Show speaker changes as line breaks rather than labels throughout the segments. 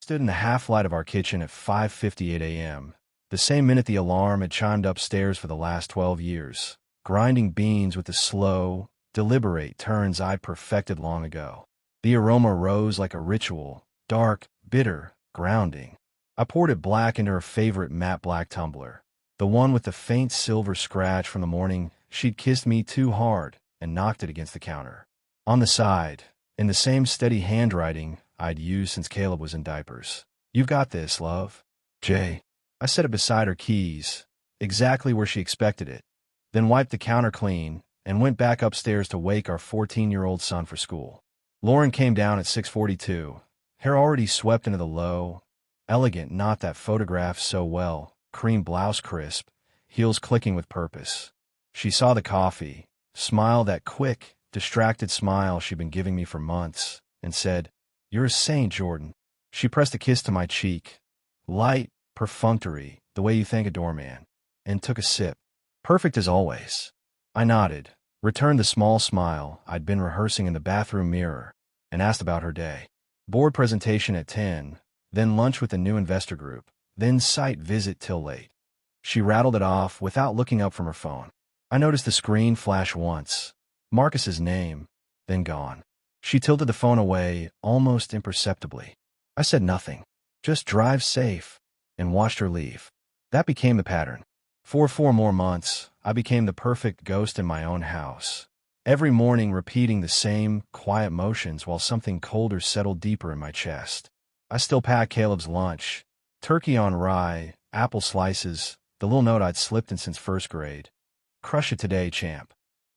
Stood in the half-light of our kitchen at 5:58 a.m., the same minute the alarm had chimed upstairs for the last 12 years, grinding beans with the slow, deliberate turns I'd perfected long ago. The aroma rose like a ritual, dark, bitter, grounding. I poured it black into her favorite matte black tumbler, the one with the faint silver scratch from the morning she'd kissed me too hard, and knocked it against the counter. On the side, in the same steady handwriting I'd used since Caleb was in diapers. "You've got this, love. Jay." I set it beside her keys, exactly where she expected it, then wiped the counter clean and went back upstairs to wake our 14-year-old son for school. Lauren came down at 6:42, hair already swept into the low, elegant knot that photographed so well, cream blouse crisp, heels clicking with purpose. She saw the coffee, smiled that quick, distracted smile she'd been giving me for months, and said, "You're a saint, Jordan." She pressed a kiss to my cheek, light, perfunctory, the way you thank a doorman, and took a sip. "Perfect as always." I nodded, returned the small smile I'd been rehearsing in the bathroom mirror, and asked about her day. Board presentation at 10, then lunch with the new investor group, then site visit till late. She rattled it off without looking up from her phone. I noticed the screen flash once, Marcus's name, then gone. She tilted the phone away almost imperceptibly. I said nothing, just drive safe, and watched her leave. That became the pattern. For 4 more months, I became the perfect ghost in my own house, every morning repeating the same quiet motions while something colder settled deeper in my chest. I still packed Caleb's lunch, turkey on rye, apple slices, the little note I'd slipped in since first grade. "Crush it today, champ."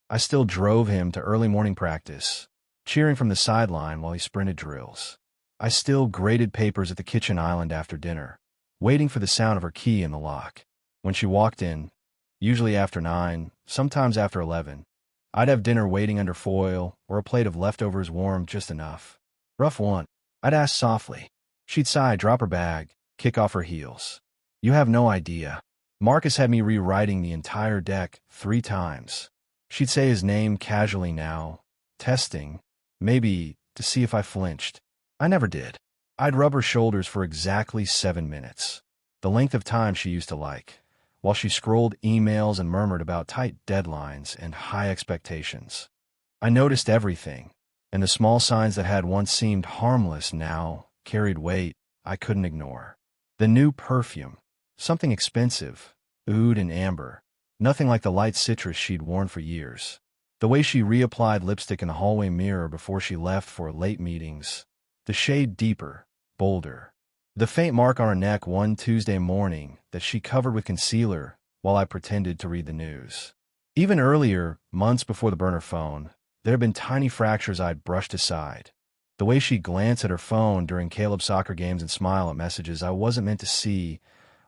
I still drove him to early morning practice, cheering from the sideline while he sprinted drills. I still graded papers at the kitchen island after dinner, waiting for the sound of her key in the lock. When she walked in, usually after 9, sometimes after 11, I'd have dinner waiting under foil or a plate of leftovers warm just enough. "Rough one?" I'd ask softly. She'd sigh, drop her bag, kick off her heels. "You have no idea. Marcus had me rewriting the entire deck 3 times. She'd say his name casually now, testing, maybe to see if I flinched. I never did. I'd rub her shoulders for exactly 7 minutes, the length of time she used to like, while she scrolled emails and murmured about tight deadlines and high expectations. I noticed everything, and the small signs that had once seemed harmless now carried weight I couldn't ignore. The new perfume, something expensive, oud and amber, nothing like the light citrus she'd worn for years. The way she reapplied lipstick in the hallway mirror before she left for late meetings, the shade deeper, bolder. The faint mark on her neck one Tuesday morning that she covered with concealer while I pretended to read the news. Even earlier, months before the burner phone, there had been tiny fractures I'd brushed aside. The way she'd glance at her phone during Caleb's soccer games and smile at messages I wasn't meant to see,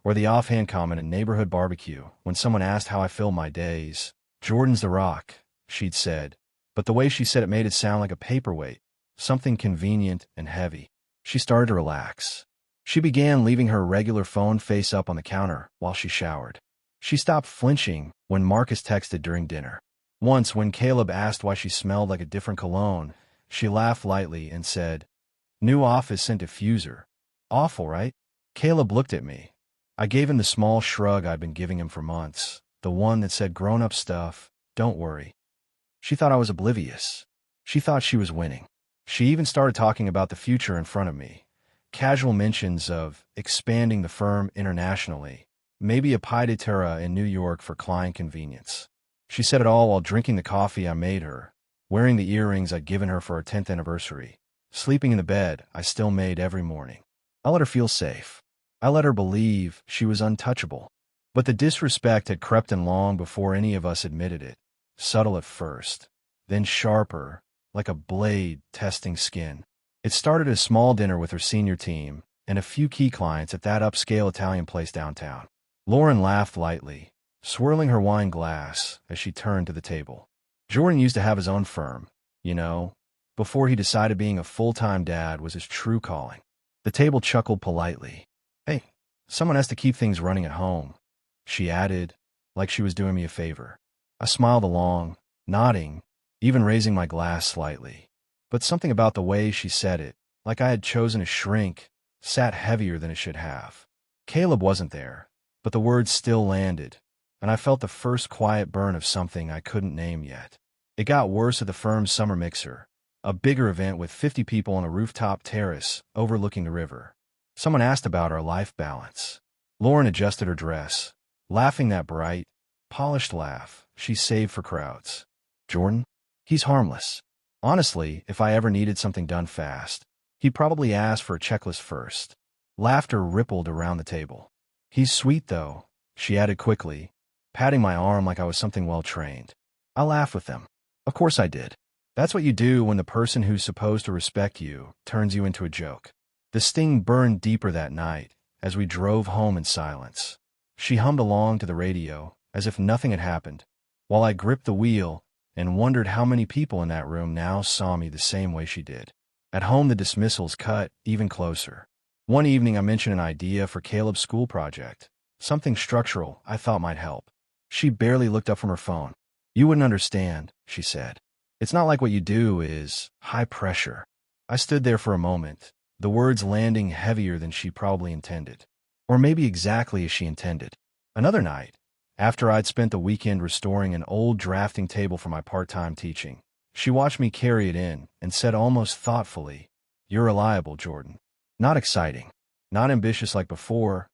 or the offhand comment at neighborhood barbecue when someone asked how I filled my days. "Jordan's the rock," she'd said, but the way she said it made it sound like a paperweight, something convenient and heavy. She started to relax. She began leaving her regular phone face up on the counter while she showered. She stopped flinching when Marcus texted during dinner. Once, when Caleb asked why she smelled like a different cologne, she laughed lightly and said, "New office scent diffuser. Awful, right?" Caleb looked at me. I gave him the small shrug I'd been giving him for months, the one that said grown-up stuff, don't worry. She thought I was oblivious. She thought she was winning. She even started talking about the future in front of me. Casual mentions of expanding the firm internationally, maybe a pied a terre in New York for client convenience. She said it all while drinking the coffee I made her, wearing the earrings I'd given her for our 10th anniversary, sleeping in the bed I still made every morning. I let her feel safe. I let her believe she was untouchable. But the disrespect had crept in long before any of us admitted it, subtle at first, then sharper, like a blade testing skin. It started a small dinner with her senior team and a few key clients at that upscale Italian place downtown. Lauren laughed lightly, swirling her wine glass as she turned to the table. Jordan used to have his own firm, you know, before he decided being a full-time dad was his true calling. The table chuckled politely. "Hey, someone has to keep things running at home," she added, like she was doing me a favor. I smiled along, nodding, even raising my glass slightly. But something about the way she said it, like I had chosen a shrink, sat heavier than it should have. Caleb wasn't there, but the words still landed, and I felt the first quiet burn of something I couldn't name yet. It got worse at the firm's summer mixer, a bigger event with 50 people on a rooftop terrace overlooking the river. Someone asked about our life balance. Lauren adjusted her dress, laughing that bright, polished laugh she saved for crowds. Jordan? He's harmless. Honestly, if I ever needed something done fast, he'd probably ask for a checklist first. Laughter rippled around the table. He's sweet, though, she added quickly, patting my arm like I was something well-trained. I laughed with them. Of course I did. That's what you do when the person who's supposed to respect you turns you into a joke. The sting burned deeper that night as we drove home in silence. She hummed along to the radio as if nothing had happened, while I gripped the wheel and wondered how many people in that room now saw me the same way she did. At home, the dismissals cut even closer. One evening, I mentioned an idea for Caleb's school project, something structural I thought might help. She barely looked up from her phone. You wouldn't understand, she said. It's not like what you do is high pressure. I stood there for a moment, the words landing heavier than she probably intended. Or maybe exactly as she intended. Another night, after I'd spent the weekend restoring an old drafting table for my part-time teaching, she watched me carry it in and said almost thoughtfully, You're reliable, Jordan. Not exciting, not ambitious like before,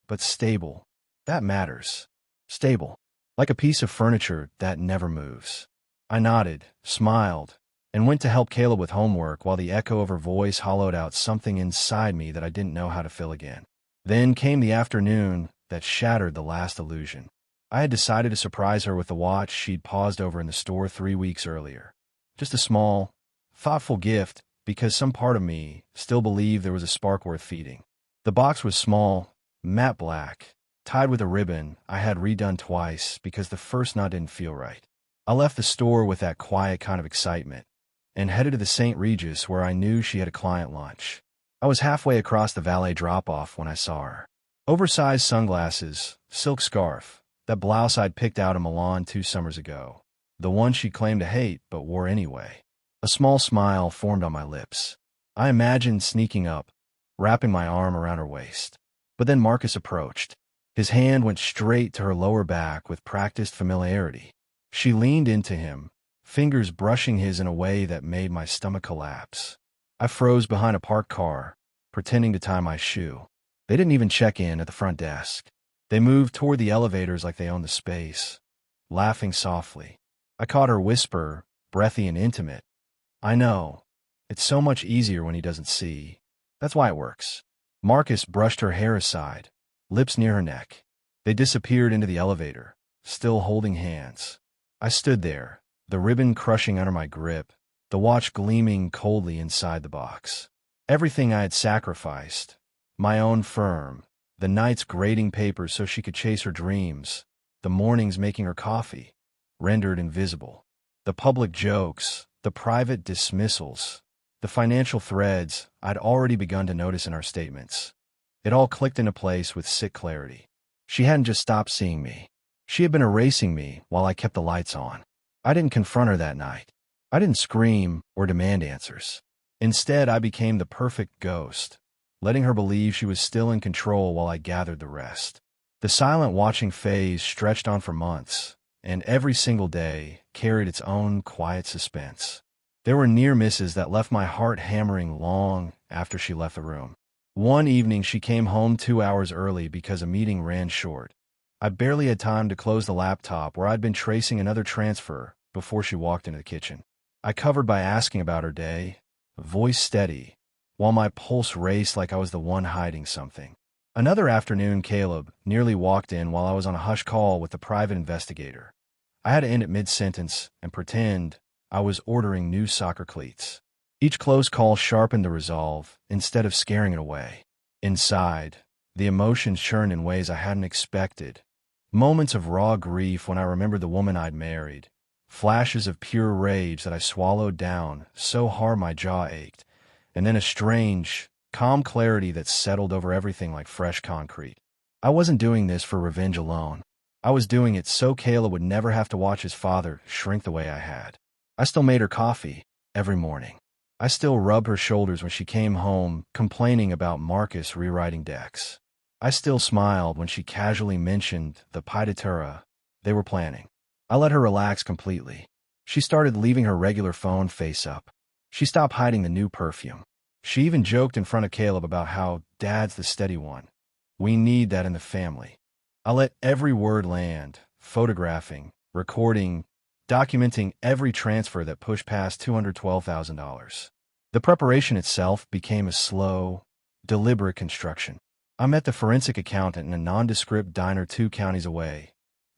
but stable. That matters. Stable. Like a piece of furniture that never moves. I nodded, smiled, and went to help Caleb with homework while the echo of her voice hollowed out something inside me that I didn't know how to fill again. Then came the afternoon that shattered the last illusion. I had decided to surprise her with the watch she'd paused over in the store 3 weeks earlier. Just a small, thoughtful gift because some part of me still believed there was a spark worth feeding. The box was small, matte black, tied with a ribbon I had redone twice because the first knot didn't feel right. I left the store with that quiet kind of excitement and headed to the St. Regis where I knew she had a client lunch. I was halfway across the valet drop-off when I saw her. Oversized sunglasses, silk scarf, that blouse I'd picked out in Milan 2 summers ago. The one she claimed to hate but wore anyway. A small smile formed on my lips. I imagined sneaking up, wrapping my arm around her waist. But then Marcus approached. His hand went straight to her lower back with practiced familiarity. She leaned into him, fingers brushing his in a way that made my stomach collapse. I froze behind a parked car, pretending to tie my shoe. They didn't even check in at the front desk. They moved toward the elevators like they owned the space, laughing softly. I caught her whisper, breathy and intimate. I know. It's so much easier when he doesn't see. That's why it works. Marcus brushed her hair aside, lips near her neck. They disappeared into the elevator, still holding hands. I stood there, the ribbon crushing under my grip, the watch gleaming coldly inside the box. Everything I had sacrificed, my own firm, the nights grading papers so she could chase her dreams, the mornings making her coffee, rendered invisible. The public jokes, the private dismissals, the financial threads I'd already begun to notice in our statements. It all clicked into place with sick clarity. She hadn't just stopped seeing me. She had been erasing me while I kept the lights on. I didn't confront her that night. I didn't scream or demand answers. Instead, I became the perfect ghost, letting her believe she was still in control while I gathered the rest. The silent watching phase stretched on for months, and every single day carried its own quiet suspense. There were near misses that left my heart hammering long after she left the room. One evening she came home 2 hours early because a meeting ran short. I barely had time to close the laptop where I'd been tracing another transfer before she walked into the kitchen. I covered by asking about her day, voice steady, while my pulse raced like I was the one hiding something. Another afternoon, Caleb nearly walked in while I was on a hush call with the private investigator. I had to end it mid-sentence and pretend I was ordering new soccer cleats. Each close call sharpened the resolve instead of scaring it away. Inside, the emotions churned in ways I hadn't expected. Moments of raw grief when I remembered the woman I'd married. Flashes of pure rage that I swallowed down so hard my jaw ached. And then a strange, calm clarity that settled over everything like fresh concrete. I wasn't doing this for revenge alone. I was doing it so Caleb would never have to watch his father shrink the way I had. I still made her coffee every morning. I still rubbed her shoulders when she came home complaining about Marcus rewriting decks. I still smiled when she casually mentioned the pitatura they were planning. I let her relax completely. She started leaving her regular phone face up. She stopped hiding the new perfume. She even joked in front of Caleb about how Dad's the steady one. We need that in the family. I let every word land, photographing, recording, documenting every transfer that pushed past $212,000. The preparation itself became a slow, deliberate construction. I met the forensic accountant in a nondescript diner 2 counties away.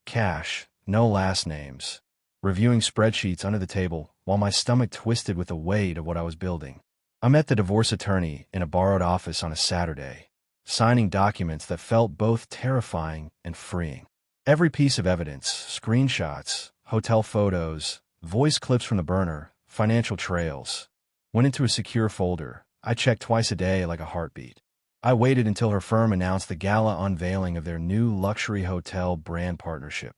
Cash, no last names. Reviewing spreadsheets under the table while my stomach twisted with the weight of what I was building. I met the divorce attorney in a borrowed office on a Saturday, signing documents that felt both terrifying and freeing. Every piece of evidence, screenshots, hotel photos, voice clips from the burner, financial trails, went into a secure folder. I checked twice a day like a heartbeat. I waited until her firm announced the gala unveiling of their new luxury hotel brand partnership.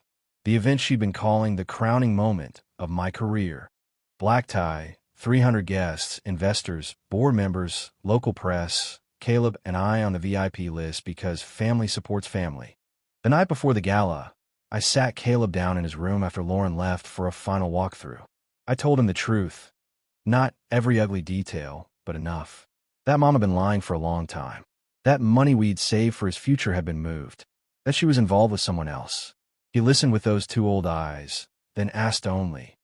The event she'd been calling the crowning moment of my career. Black tie, 300 guests, investors, board members, local press, Caleb and I on the VIP list because family supports family. The night before the gala, I sat Caleb down in his room after Lauren left for a final walkthrough. I told him the truth. Not every ugly detail, but enough. That mom had been lying for a long time. That money we'd saved for his future had been moved. That she was involved with someone else. He listened with those 2 old eyes, then asked only,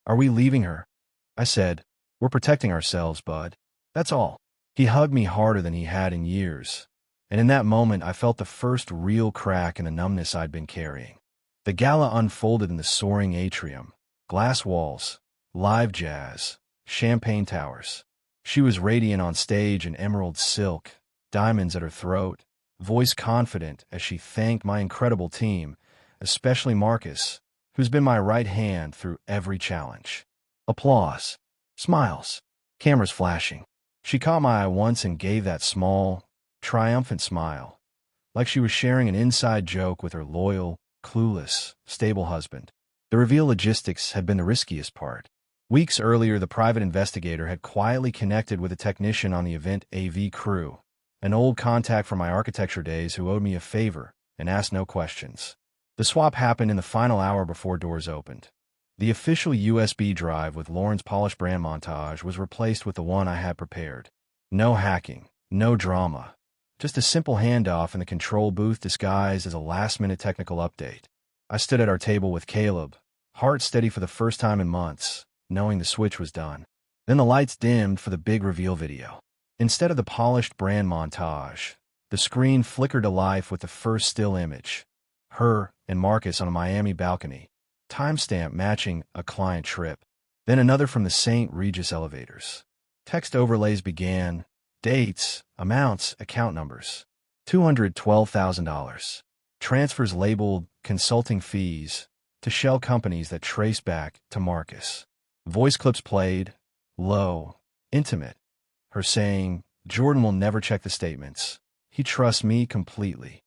"Are we leaving her?" I said, "We're protecting ourselves, bud. That's all." He hugged me harder than he had in years, and in that moment I felt the first real crack in the numbness I'd been carrying. The gala unfolded in the soaring atrium, glass walls, live jazz, champagne towers. She was radiant on stage in emerald silk, diamonds at her throat, voice confident as she thanked my incredible team, especially Marcus, who's been my right hand through every challenge. Applause. Smiles. Cameras flashing. She caught my eye once and gave that small, triumphant smile, like she was sharing an inside joke with her loyal, clueless, stable husband. The reveal logistics had been the riskiest part. Weeks earlier, the private investigator had quietly connected with a technician on the event AV crew, an old contact from my architecture days who owed me a favor and asked no questions. The swap happened in the final hour before doors opened. The official USB drive with Lauren's polished brand montage was replaced with the one I had prepared. No hacking, no drama, just a simple handoff in the control booth disguised as a last-minute technical update. I stood at our table with Caleb, heart steady for the first time in months, knowing the switch was done. Then the lights dimmed for the big reveal video. Instead of the polished brand montage, the screen flickered to life with the first still image. Her and Marcus on a Miami balcony, timestamp matching a client trip. Then another from the St. Regis elevators. Text overlays began, dates, amounts, account numbers. $212,000. Transfers labeled consulting fees to shell companies that trace back to Marcus. Voice clips played, low, intimate. Her saying, "Jordan will never check the statements. He trusts me completely.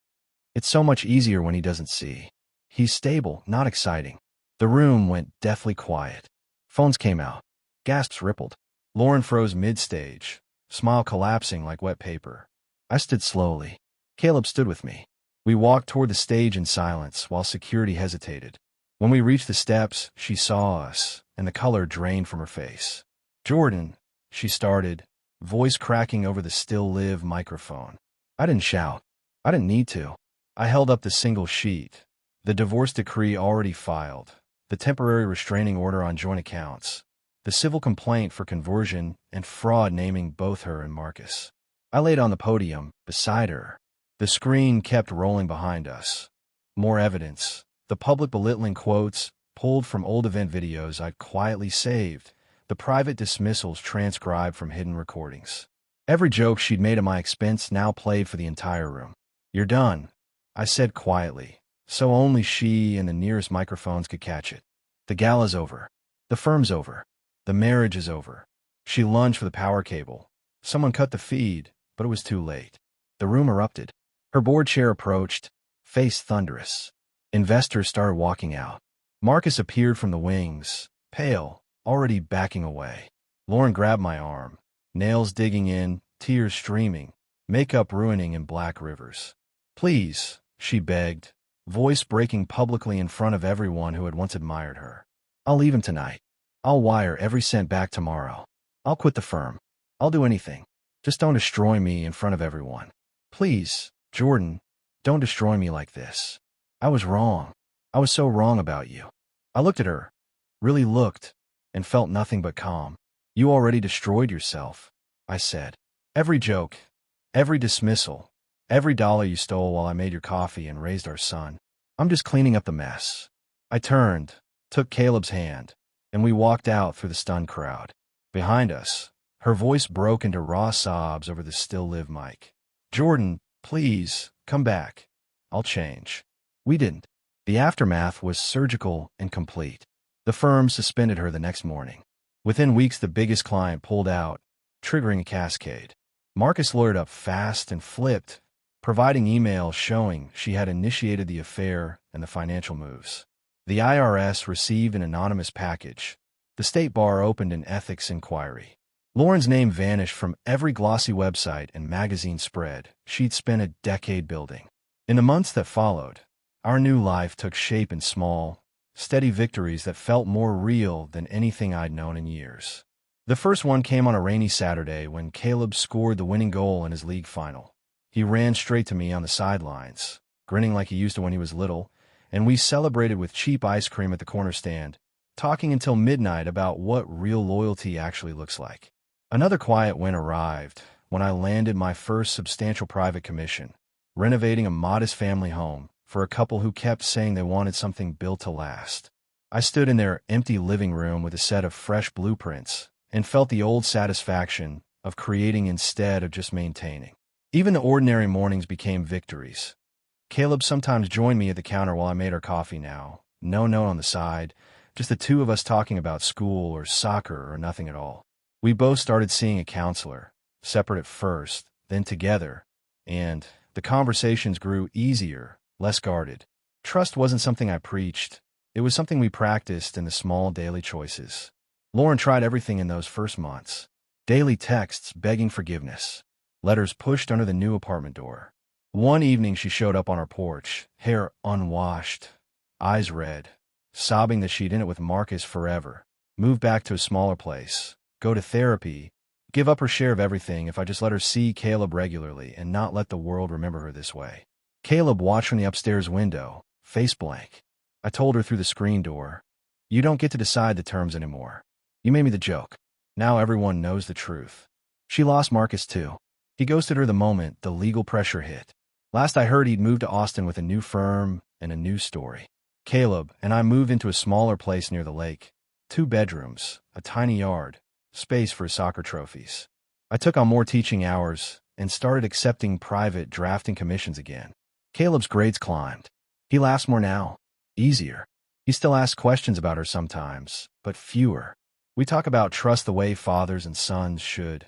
It's so much easier when he doesn't see. He's stable, not exciting." The room went deathly quiet. Phones came out. Gasps rippled. Lauren froze mid-stage, smile collapsing like wet paper. I stood slowly. Caleb stood with me. We walked toward the stage in silence while security hesitated. When we reached the steps, she saw us, and the color drained from her face. "Jordan," she started, voice cracking over the still live microphone. I didn't shout. I didn't need to. I held up the single sheet, the divorce decree already filed, the temporary restraining order on joint accounts, the civil complaint for conversion and fraud naming both her and Marcus. I laid on the podium, beside her. The screen kept rolling behind us. More evidence, the public belittling quotes, pulled from old event videos I'd quietly saved, the private dismissals transcribed from hidden recordings. Every joke she'd made at my expense now played for the entire room. "You're done," I said quietly, so only she and the nearest microphones could catch it. "The gala's over. The firm's over. The marriage is over." She lunged for the power cable. Someone cut the feed, but it was too late. The room erupted. Her board chair approached, face thunderous. Investors started walking out. Marcus appeared from the wings, pale, already backing away. Lauren grabbed my arm, nails digging in, tears streaming, makeup ruining in black rivers. Please, she begged, voice breaking publicly in front of everyone who had once admired her. I'll leave him tonight. I'll wire every cent back tomorrow. I'll quit the firm. I'll do anything. Just don't destroy me in front of everyone. Please, Jordan, don't destroy me like this. I was wrong. I was so wrong about you. I looked at her, really looked, and felt nothing but calm. You already destroyed yourself, I said. Every joke, every dismissal, every dollar you stole while I made your coffee and raised our son. I'm just cleaning up the mess. I turned, took Caleb's hand, and we walked out through the stunned crowd. Behind us, her voice broke into raw sobs over the still live mic. Jordan, please, come back. I'll change. We didn't. The aftermath was surgical and complete. The firm suspended her the next morning. Within weeks, the biggest client pulled out, triggering a cascade. Marcus lawyered up fast and flipped, providing emails showing she had initiated the affair and the financial moves. The IRS received an anonymous package. The state bar opened an ethics inquiry. Lauren's name vanished from every glossy website and magazine spread she'd spent a decade building. In the months that followed, our new life took shape in small, steady victories that felt more real than anything I'd known in years. The first one came on a rainy Saturday when Caleb scored the winning goal in his league final. He ran straight to me on the sidelines, grinning like he used to when he was little, and we celebrated with cheap ice cream at the corner stand, talking until midnight about what real loyalty actually looks like. Another quiet win arrived when I landed my first substantial private commission, renovating a modest family home for a couple who kept saying they wanted something built to last. I stood in their empty living room with a set of fresh blueprints and felt the old satisfaction of creating instead of just maintaining. Even the ordinary mornings became victories. Caleb sometimes joined me at the counter while I made our coffee now, no note on the side, just the two of us talking about school or soccer or nothing at all. We both started seeing a counselor, separate at first, then together, and the conversations grew easier, less guarded. Trust wasn't something I preached. It was something we practiced in the small daily choices. Lauren tried everything in those first months. Daily texts begging forgiveness. Letters pushed under the new apartment door. One evening she showed up on our porch, hair unwashed, eyes red, sobbing that she'd in it with Marcus forever, move back to a smaller place, go to therapy, give up her share of everything if I just let her see Caleb regularly and not let the world remember her this way. Caleb watched from the upstairs window, face blank. I told her through the screen door, "You don't get to decide the terms anymore. You made me the joke. Now everyone knows the truth." She lost Marcus too. He ghosted her the moment the legal pressure hit. Last I heard, he'd moved to Austin with a new firm and a new story. Caleb and I moved into a smaller place near the lake. 2 bedrooms, a tiny yard, space for his soccer trophies. I took on more teaching hours and started accepting private drafting commissions again. Caleb's grades climbed. He laughs more now. Easier. He still asks questions about her sometimes, but fewer. We talk about trust the way fathers and sons should.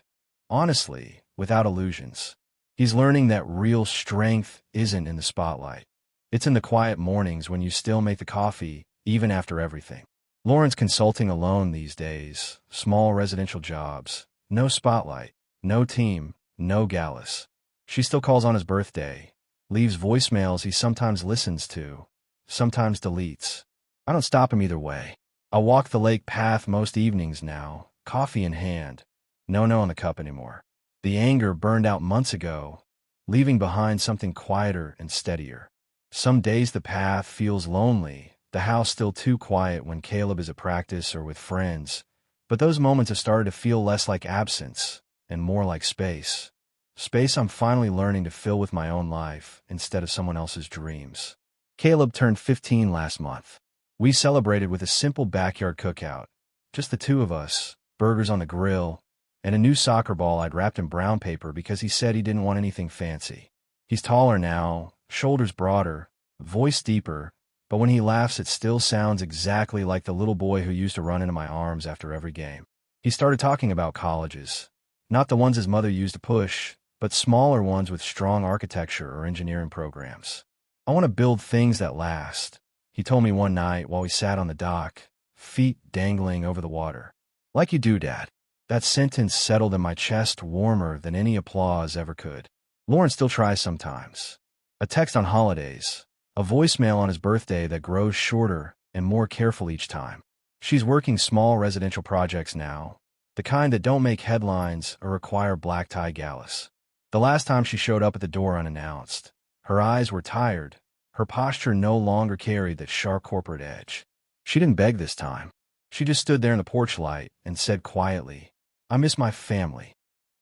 Honestly, without illusions. He's learning that real strength isn't in the spotlight. It's in the quiet mornings when you still make the coffee, even after everything. Lauren's consulting alone these days, small residential jobs, no spotlight, no team, no galas. She still calls on his birthday, leaves voicemails he sometimes listens to, sometimes deletes. I don't stop him either way. I walk the lake path most evenings now, coffee in hand. No in the cup anymore. The anger burned out months ago, leaving behind something quieter and steadier. Some days the path feels lonely, the house still too quiet when Caleb is at practice or with friends, but those moments have started to feel less like absence and more like space. Space I'm finally learning to fill with my own life instead of someone else's dreams. Caleb turned 15 last month. We celebrated with a simple backyard cookout, just the two of us, burgers on the grill, and a new soccer ball I'd wrapped in brown paper because he said he didn't want anything fancy. He's taller now, shoulders broader, voice deeper, but when he laughs it still sounds exactly like the little boy who used to run into my arms after every game. He started talking about colleges, not the ones his mother used to push, but smaller ones with strong architecture or engineering programs. "I want to build things that last," he told me one night while we sat on the dock, feet dangling over the water. "Like you do, Dad." That sentence settled in my chest warmer than any applause ever could. Lauren still tries sometimes. A text on holidays. A voicemail on his birthday that grows shorter and more careful each time. She's working small residential projects now, the kind that don't make headlines or require black tie galas. The last time she showed up at the door unannounced, her eyes were tired. Her posture no longer carried that sharp corporate edge. She didn't beg this time. She just stood there in the porch light and said quietly, "I miss my family."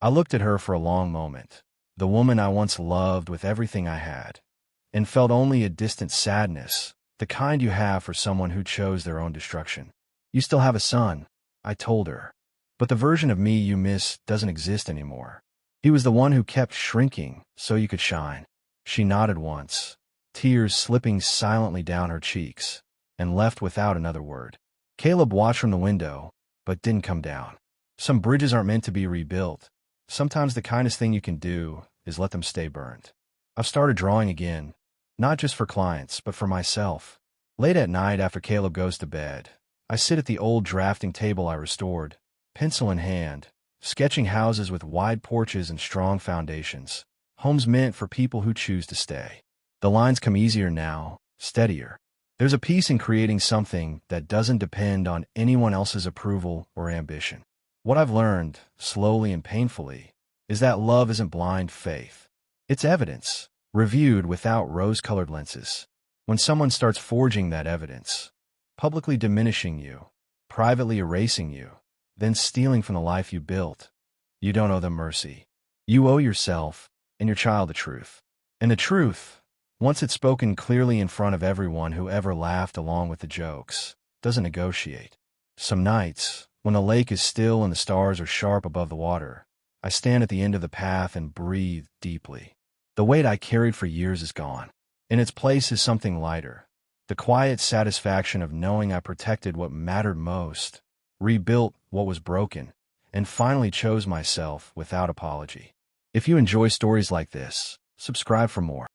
I looked at her for a long moment, the woman I once loved with everything I had, and felt only a distant sadness, the kind you have for someone who chose their own destruction. "You still have a son," I told her, "but the version of me you miss doesn't exist anymore. He was the one who kept shrinking so you could shine." She nodded once, tears slipping silently down her cheeks, and left without another word. Caleb watched from the window, but didn't come down. Some bridges aren't meant to be rebuilt. Sometimes the kindest thing you can do is let them stay burned. I've started drawing again, not just for clients, but for myself. Late at night after Caleb goes to bed, I sit at the old drafting table I restored, pencil in hand, sketching houses with wide porches and strong foundations, homes meant for people who choose to stay. The lines come easier now, steadier. There's a peace in creating something that doesn't depend on anyone else's approval or ambition. What I've learned, slowly and painfully, is that love isn't blind faith. It's evidence, reviewed without rose-colored lenses. When someone starts forging that evidence, publicly diminishing you, privately erasing you, then stealing from the life you built, you don't owe them mercy. You owe yourself and your child the truth. And the truth, once it's spoken clearly in front of everyone who ever laughed along with the jokes, doesn't negotiate. Some nights, when the lake is still and the stars are sharp above the water, I stand at the end of the path and breathe deeply. The weight I carried for years is gone. In its place is something lighter, the quiet satisfaction of knowing I protected what mattered most, rebuilt what was broken, and finally chose myself without apology. If you enjoy stories like this, subscribe for more.